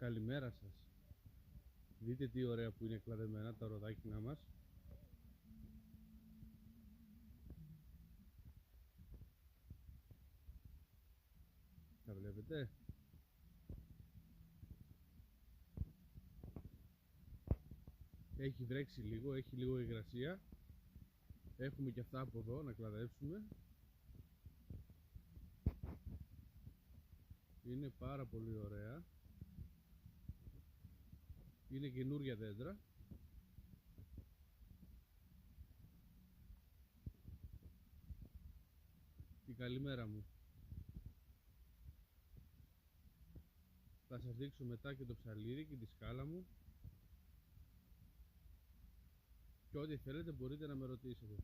Καλημέρα σας. Δείτε τι ωραία που είναι κλαδεμένα τα ροδάκινα μας. Τα βλέπετε. Έχει βρέξει λίγο, έχει λίγο υγρασία. Έχουμε και αυτά από εδώ να κλαδέψουμε. Είναι πάρα πολύ ωραία. Είναι καινούρια δέντρα. Την καλημέρα μου. Θα σας δείξω μετά και το ψαλίδι και τη σκάλα μου. Και ό,τι θέλετε μπορείτε να με ρωτήσετε.